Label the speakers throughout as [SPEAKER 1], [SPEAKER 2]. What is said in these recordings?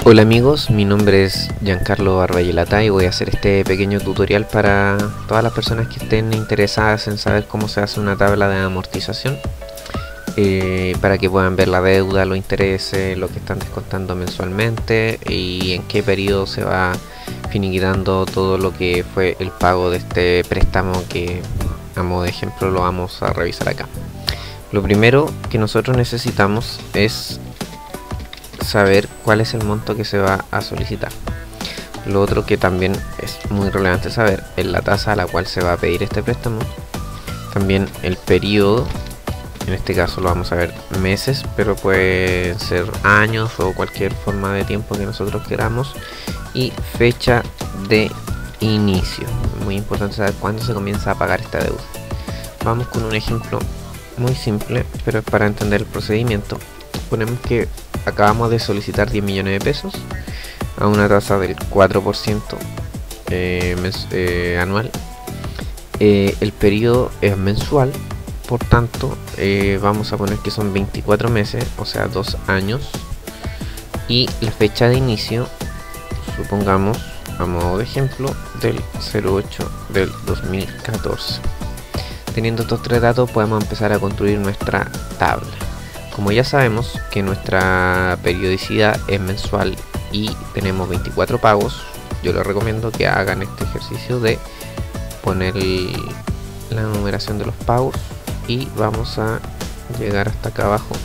[SPEAKER 1] Hola amigos, mi nombre es Giancarlo Arbayelata y voy a hacer este pequeño tutorial para todas las personas que estén interesadas en saber cómo se hace una tabla de amortización, para que puedan ver la deuda, los intereses, lo que están descontando mensualmente y en qué periodo se va finiquitando todo lo que fue el pago de este préstamo, que a modo de ejemplo lo vamos a revisar acá. Lo primero que nosotros necesitamos es saber cuál es el monto que se va a solicitar. Lo otro que también es muy relevante saber es la tasa a la cual se va a pedir este préstamo. También el periodo, en este caso lo vamos a ver meses, pero pueden ser años o cualquier forma de tiempo que nosotros queramos. Y fecha de inicio, muy importante saber cuándo se comienza a pagar esta deuda. Vamos con un ejemplo muy simple, pero es para entender el procedimiento. Ponemos que acabamos de solicitar 10 millones de pesos a una tasa del 4% anual. El periodo es mensual, por tanto vamos a poner que son 24 meses, o sea 2 años. Y la fecha de inicio, supongamos a modo de ejemplo del 08 del 2014. Teniendo estos tres datos podemos empezar a construir nuestra tabla. Como ya sabemos que nuestra periodicidad es mensual y tenemos 24 pagos, yo les recomiendo que hagan este ejercicio de poner la numeración de los pagos y vamos a llegar hasta acá abajo: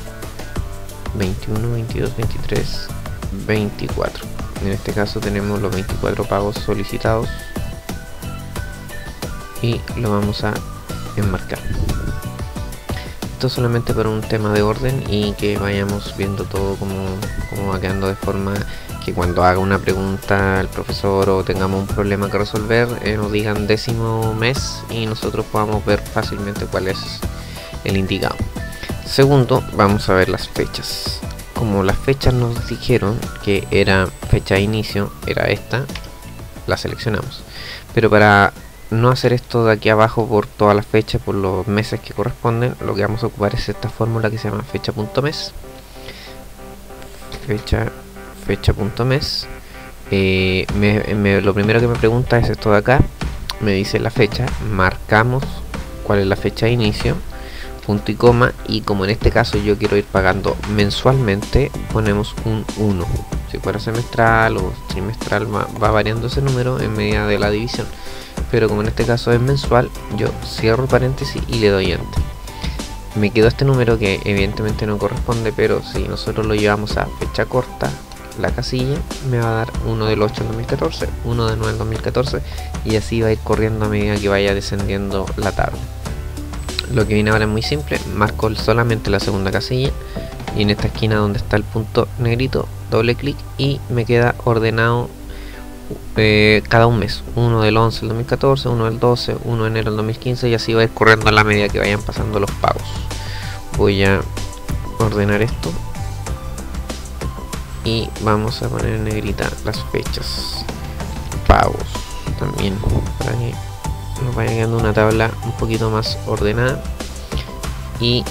[SPEAKER 1] 21, 22, 23, 24. En este caso tenemos los 24 pagos solicitados y lo vamos a enmarcar. Esto solamente para un tema de orden y que vayamos viendo todo cómo va quedando, de forma que cuando haga una pregunta el profesor o tengamos un problema que resolver, nos digan décimo mes y nosotros podamos ver fácilmente cuál es el indicado. Segundo, vamos a ver las fechas. Como las fechas nos dijeron que era fecha de inicio, era esta, la seleccionamos. Pero para no hacer esto de aquí abajo por todas las fechas, por los meses que corresponden, lo que vamos a ocupar es esta fórmula que se llama fecha.mes. Fecha.mes. Lo primero que me pregunta es esto de acá, me dice la fecha, marcamos cuál es la fecha de inicio, punto y coma, y como en este caso yo quiero ir pagando mensualmente, ponemos un 1. Si fuera semestral o trimestral va variando ese número en medida de la división, pero como en este caso es mensual, yo cierro paréntesis y le doy enter. Me quedó este número que evidentemente no corresponde, pero si nosotros lo llevamos a fecha corta, la casilla me va a dar 1 del 8 del 2014, 1 del 9 del 2014, y así va a ir corriendo a medida que vaya descendiendo la tabla. Lo que viene ahora es muy simple, marco solamente la segunda casilla y en esta esquina donde está el punto negrito, doble clic y me queda ordenado cada un mes: 1 del 11 del 2014, 1 del 12, 1 de enero del 2015, y así va a ir corriendo a la medida que vayan pasando los pagos. Voy a ordenar esto y vamos a poner en negrita las fechas, pagos también, para que nos vaya quedando una tabla un poquito más ordenada y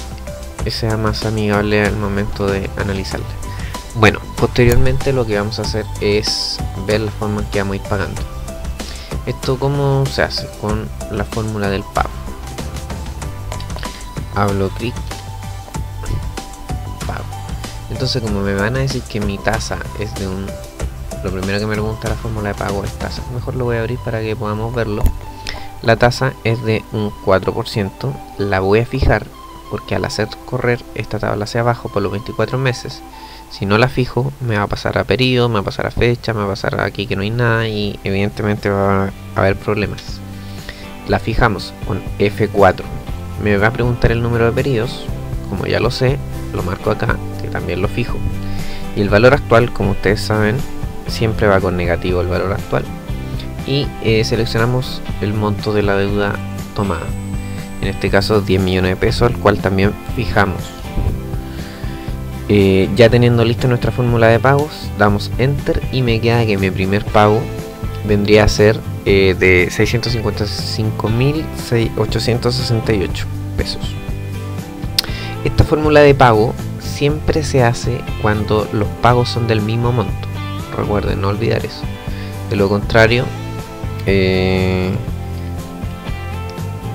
[SPEAKER 1] que sea más amigable al momento de analizarla. Bueno, posteriormente lo que vamos a hacer es ver la forma en que vamos a ir pagando. Esto cómo se hace con la fórmula del pago. Hablo clic, pago. Entonces, como me van a decir que mi tasa es de un... Lo primero que me pregunta la fórmula de pago es tasa. Mejor lo voy a abrir para que podamos verlo. La tasa es de un 4%. La voy a fijar porque al hacer correr esta tabla hacia abajo por los 24 meses, si no la fijo, me va a pasar a periodo, me va a pasar a fecha, me va a pasar aquí que no hay nada y evidentemente va a haber problemas. La fijamos con F4. Me va a preguntar el número de periodos. Como ya lo sé, lo marco acá, que también lo fijo. Y el valor actual, como ustedes saben, siempre va con negativo el valor actual. Y seleccionamos el monto de la deuda tomada. En este caso 10 millones de pesos, al cual también fijamos. Ya teniendo lista nuestra fórmula de pagos, damos enter y me queda que mi primer pago vendría a ser de 655.868 pesos. Esta fórmula de pago siempre se hace cuando los pagos son del mismo monto. recuerden, no olvidar eso. De lo contrario,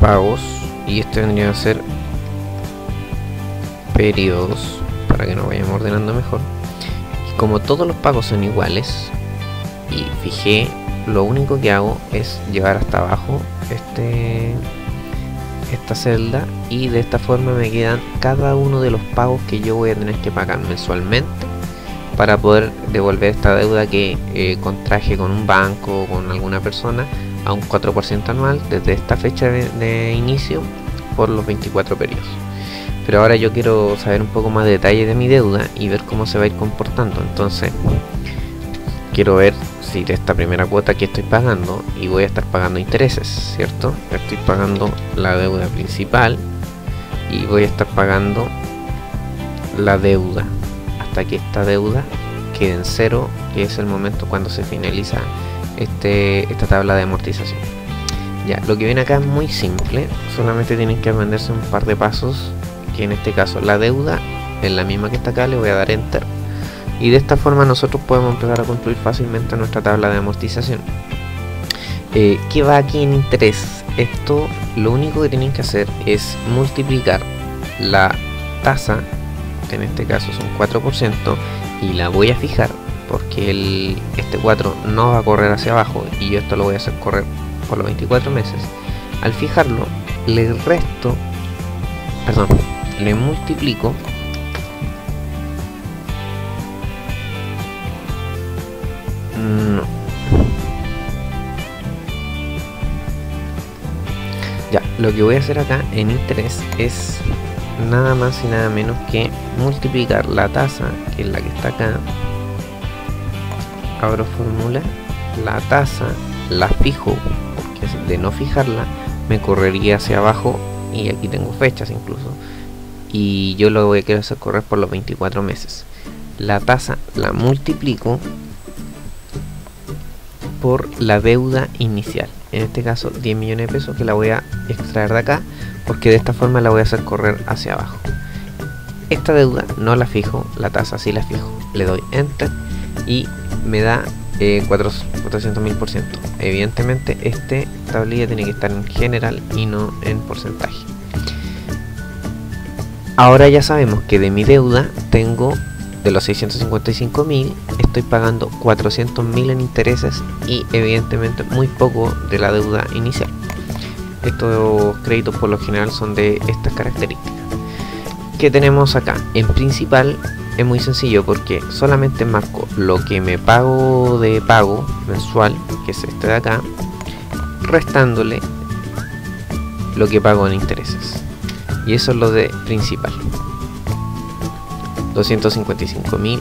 [SPEAKER 1] pagos, y esto vendría a ser periodos, para que nos vayamos ordenando mejor. Y como todos los pagos son iguales y fijé, lo único que hago es llevar hasta abajo esta celda, y de esta forma me quedan cada uno de los pagos que yo voy a tener que pagar mensualmente para poder devolver esta deuda que contraje con un banco o con alguna persona a un 4% anual desde esta fecha de inicio por los 24 periodos. Pero ahora yo quiero saber un poco más de detalle de mi deuda y ver cómo se va a ir comportando. Entonces quiero ver si de esta primera cuota que estoy pagando, y voy a estar pagando intereses, ¿cierto? Estoy pagando la deuda principal y voy a estar pagando la deuda hasta que esta deuda quede en cero, que es el momento cuando se finaliza esta tabla de amortización. Ya, lo que viene acá es muy simple, solamente tienen que aprenderse un par de pasos, que en este caso la deuda es la misma que está acá, le voy a dar enter, y de esta forma nosotros podemos empezar a construir fácilmente nuestra tabla de amortización. ¿Qué va aquí en interés? Esto lo único que tienen que hacer es multiplicar la tasa, que en este caso es un 4%, y la voy a fijar porque este 4 no va a correr hacia abajo, y yo esto lo voy a hacer correr por los 24 meses. Al fijarlo, le multiplico ya, lo que voy a hacer acá en interés es nada más y nada menos que multiplicar la tasa, que es la que está acá. Abro fórmula, la tasa la fijo, porque de no fijarla me correría hacia abajo, y aquí tengo fechas incluso, y yo lo voy a querer hacer correr por los 24 meses. La tasa la multiplico por la deuda inicial, en este caso 10 millones de pesos, que la voy a extraer de acá, porque de esta forma la voy a hacer correr hacia abajo. Esta deuda no la fijo, la tasa sí la fijo, le doy enter y me da 400.000%. Evidentemente esta tablilla tiene que estar en general y no en porcentaje. Ahora ya sabemos que de mi deuda tengo, de los 655.000, estoy pagando 400.000 en intereses, y evidentemente muy poco de la deuda inicial. Estos créditos por lo general son de estas características. ¿Qué tenemos acá? En principal es muy sencillo, porque solamente marco lo que me pago de pago mensual, que es este de acá, restándole lo que pago en intereses, y eso es lo de principal, 255.000,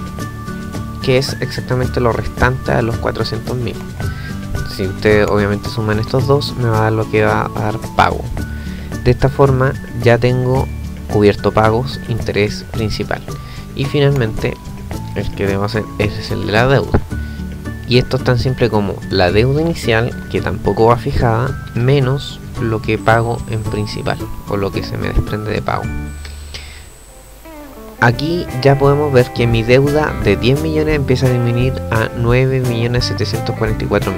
[SPEAKER 1] que es exactamente lo restante a los 400.000. Si ustedes obviamente suman estos dos, me va a dar lo que va a dar pago. De esta forma ya tengo cubierto pagos, interés, principal, y finalmente el que debo hacer es el de la deuda, y esto es tan simple como la deuda inicial, que tampoco va fijada, menos lo que pago en principal, o lo que se me desprende de pago. Aquí ya podemos ver que mi deuda de 10 millones empieza a disminuir a 9.744.000.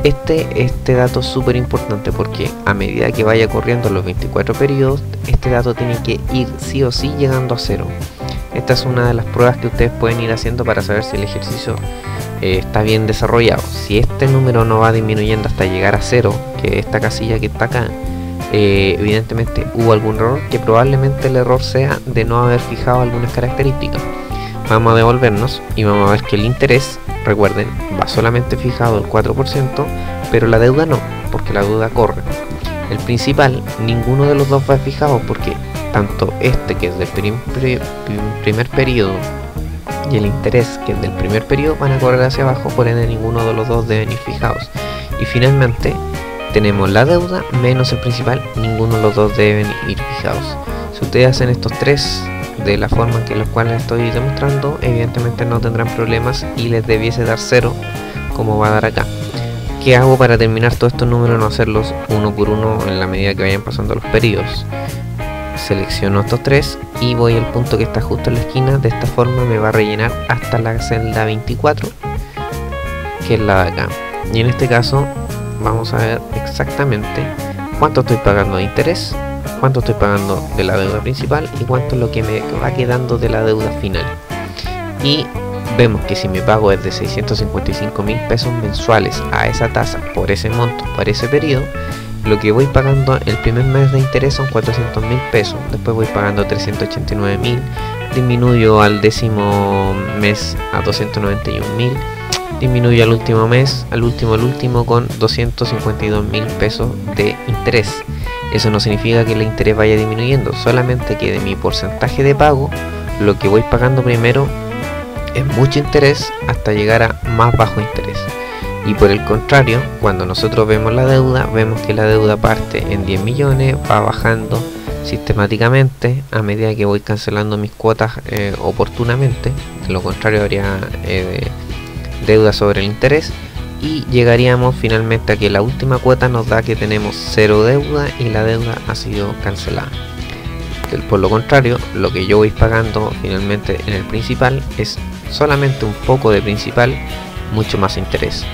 [SPEAKER 1] Este dato es súper importante, porque a medida que vaya corriendo los 24 periodos, este dato tiene que ir sí o sí llegando a cero. Esta es una de las pruebas que ustedes pueden ir haciendo para saber si el ejercicio está bien desarrollado. Si este número no va disminuyendo hasta llegar a cero, que esta casilla que está acá, evidentemente hubo algún error, que probablemente el error sea de no haber fijado algunas características. Vamos a devolvernos y vamos a ver que el interés, recuerden, va solamente fijado el 4%, pero la deuda no, porque la deuda corre. El principal, ninguno de los dos va fijado, porque tanto este, que es del primer periodo, y el interés, que es del primer periodo, van a correr hacia abajo, por ende ninguno de los dos deben ir fijados. Y finalmente tenemos la deuda menos el principal, ninguno de los dos deben ir fijados. Si ustedes hacen estos tres de la forma en la cual les estoy demostrando, evidentemente no tendrán problemas y les debiese dar cero, como va a dar acá. ¿Qué hago para terminar todos estos números, no hacerlos uno por uno en la medida que vayan pasando los periodos? Selecciono estos tres y voy al punto que está justo en la esquina. De esta forma me va a rellenar hasta la celda 24, que es la de acá. Y en este caso vamos a ver exactamente cuánto estoy pagando de interés, cuánto estoy pagando de la deuda principal y cuánto es lo que me va quedando de la deuda final. Y vemos que si mi pago es de 655.000 pesos mensuales a esa tasa por ese monto, por ese periodo, lo que voy pagando el primer mes de interés son 400.000 pesos, después voy pagando 389.000, disminuyo al décimo mes a 291.000, disminuyo al último mes, al último con 252.000 pesos de interés. Eso no significa que el interés vaya disminuyendo, solamente que de mi porcentaje de pago, lo que voy pagando primero es mucho interés hasta llegar a más bajo interés. Y por el contrario, cuando nosotros vemos la deuda, vemos que la deuda parte en 10 millones, va bajando sistemáticamente a medida que voy cancelando mis cuotas oportunamente. De lo contrario habría deuda sobre el interés y llegaríamos finalmente a que la última cuota nos da que tenemos cero deuda y la deuda ha sido cancelada. Por lo contrario, lo que yo voy pagando finalmente en el principal es solamente un poco de principal, mucho más interés.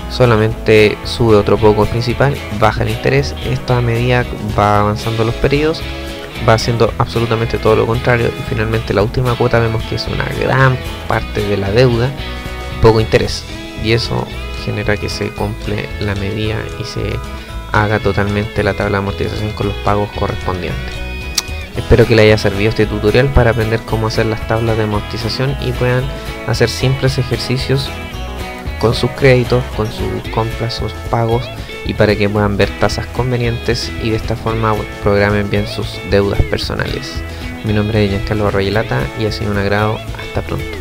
[SPEAKER 1] Solamente sube otro poco el principal, baja el interés. Esto a medida va avanzando los periodos, va haciendo absolutamente todo lo contrario y finalmente la última cuota vemos que es una gran parte de la deuda, poco interés, y eso genera que se cumple la medida y se haga totalmente la tabla de amortización con los pagos correspondientes. Espero que les haya servido este tutorial para aprender cómo hacer las tablas de amortización y puedan hacer simples ejercicios con sus créditos, con sus compras, sus pagos, y para que puedan ver tasas convenientes y de esta forma programen bien sus deudas personales. Mi nombre es Giancarlo Arroyelata y ha sido un agrado. Hasta pronto.